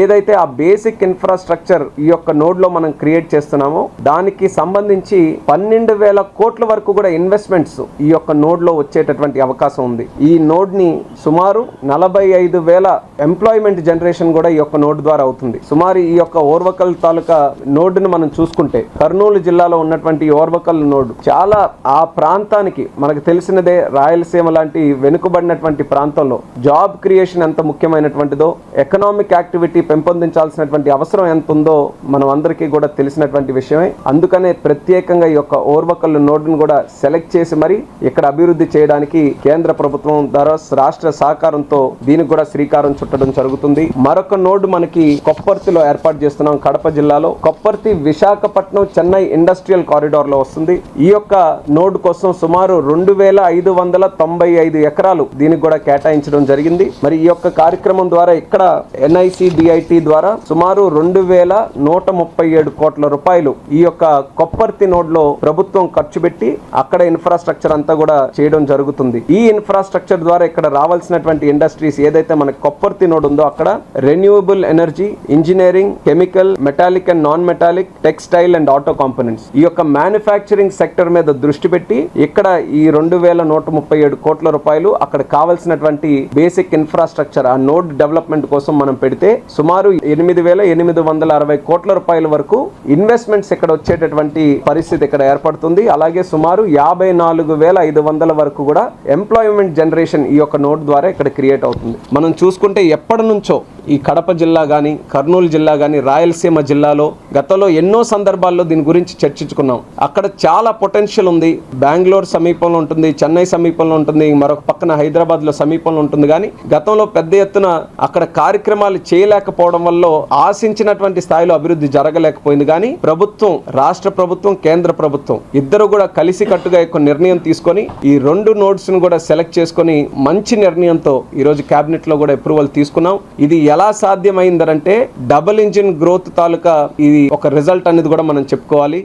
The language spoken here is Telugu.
ఏదైతే ఆ బేసిక్ ఇన్ఫ్రాస్ట్రక్చర్ ఈ యొక్క నోడ్ లో మనం క్రియేట్ చేస్తున్నామో దానికి సంబంధించి 12,000 కోట్ల వరకు కూడా ఇన్వెస్ట్మెంట్స్ ఈ యొక్క నోడ్ లో వచ్చేటటువంటి అవకాశం ఉంది. ఈ నోడ్ ని సుమారు 45,000 ఎంప్లాయ్మెంట్ జనరేషన్ కూడా ఈ యొక్క నోడ్ ద్వారా అవుతుంది. సుమారు ఈ యొక్క ఓర్వకల్ తాలూకా నోడ్ ని మనం చూసుకుంటే కర్నూలు జిల్లాలో ఉన్నటువంటి ఓర్వకల్ నోడ్ చాలా ఆ ప్రాంతానికి మనకు తెలిసినదే, రాయలసీమ లాంటి వెనుకబడినటువంటి ప్రాంతంలో జాబ్ క్రియేషన్ ఎంత ముఖ్యమైనటువంటిదో, ఎకనామిక్ యాక్టివిటీ పెంపొందించాల్సినటువంటి అవసరం ఎంత ఉందో మనం అందరికీ కూడా తెలిసినటువంటి విషయమే. అందుకనే ప్రత్యేకంగా ఈ యొక్క ఓర్వకల్ నోడ్ను కూడా సెలెక్ట్ చేసి మరి ఇక్కడ అభివృద్ధి చేయడానికి కేంద్ర ప్రభుత్వం ద్వారా రాష్ట్ర సహకారంతో దీనికి కూడా శ్రీకారం చుట్టడం జరుగుతుంది. మరొక నోడ్ మనకి కొప్పర్తిలో ఏర్పాటు చేస్తున్నాం. కడప జిల్లాలో కొప్పర్తి విశాఖపట్నం చెన్నై ఇండస్ట్రియల్ కారిడార్ లో వస్తుంది. ఈ యొక్క నోడ్ కోసం సుమారు 2,595 ఎకరాలు దీనికి కూడా కేటాయించడం జరిగింది. మరి ఈ యొక్క కార్యక్రమం ద్వారా ఇక్కడ NICDIT ద్వారా సుమారు 2,137 కోట్ల రూపాయలు ఈ యొక్క కొప్పర్తి నోడ్ లో ప్రభుత్వం ఖర్చు పెట్టి అక్కడ ఇన్ఫ్రాస్ట్రక్చర్ అంతా కూడా చేయడం జరుగుతుంది. ఈ ఇన్ఫ్రాస్ట్రక్చర్ ద్వారా ఇక్కడ రావాల్సినటువంటి ఇండస్ట్రీస్ ఏదైతే మన కొప్పర్తి నోడ్ ఉందో అక్కడ renewable energy, engineering, chemical, metallic and non metallic, textile and auto components ఈ యొక్క మ్యానుఫ్యాక్చరింగ్ సెక్టర్ మీద దృష్టి పెట్టి ఇక్కడ ఈ 2,137 కోట్ల రూపాయలు అక్కడ కావాల్సినటువంటి బేసిక్ ఇన్ఫ్రాస్ట్రక్చర్ ఆ నోడ్ డెవలప్మెంట్ కోసం మనం పెడితే సుమారు 8,860 కోట్ల రూపాయల వరకు ఇన్వెస్ట్మెంట్స్ ఇక్కడ వచ్చేటటువంటి పరిస్థితి ఇక్కడ ఏర్పడుతుంది. అలాగే సుమారు 54,500 వరకు కూడా ఎంప్లాయ్మెంట్ జనరేషన్ ఈ యొక్క నోడ్ ద్వారా ఇక్కడ క్రియేట్ అవుతుంది. మనం చూసుకుంటే ఎప్పటి నుంచో ఈ కడప జిల్లా కానీ, కర్నూలు జిల్లా కానీ, రాయలసీమ జిల్లాలో గతంలో ఎన్నో సందర్భాల్లో దీని గురించి చర్చించుకున్నాం. అక్కడ చాలా పొటెన్షియల్ ఉంది. బెంగళూరు సమీపంలో ఉంటుంది, చెన్నై సమీపంలో ఉంటుంది, మరొక పక్కన హైదరాబాద్ లో సమీపంలో ఉంటుంది. కానీ గతంలో పెద్ద ఎత్తున అక్కడ కార్యక్రమాలు చేయలేకపోవడం వల్ల ఆశించినటువంటి స్థాయిలో అభివృద్ధి జరగలేకపోయింది. కానీ ప్రభుత్వం, రాష్ట్ర ప్రభుత్వం, కేంద్ర ప్రభుత్వం ఇద్దరు కూడా కలిసి కట్టుగా ఒక నిర్ణయం తీసుకొని ఈ 2 నోడ్స్ ను కూడా సెలెక్ట్ చేసుకొని మంచి నిర్ణయంతో ఈ రోజు కేబినెట్ లో కూడా అప్రూవల్ తీసుకున్నాం. ఇది ఎలా సాధ్యమైందంటే డబుల్ ఇంజిన్ గ్రోత్ తాలూకా ఇది ఒక రిజల్ట్ అనేది కూడా మనం చెప్పుకోవాలి.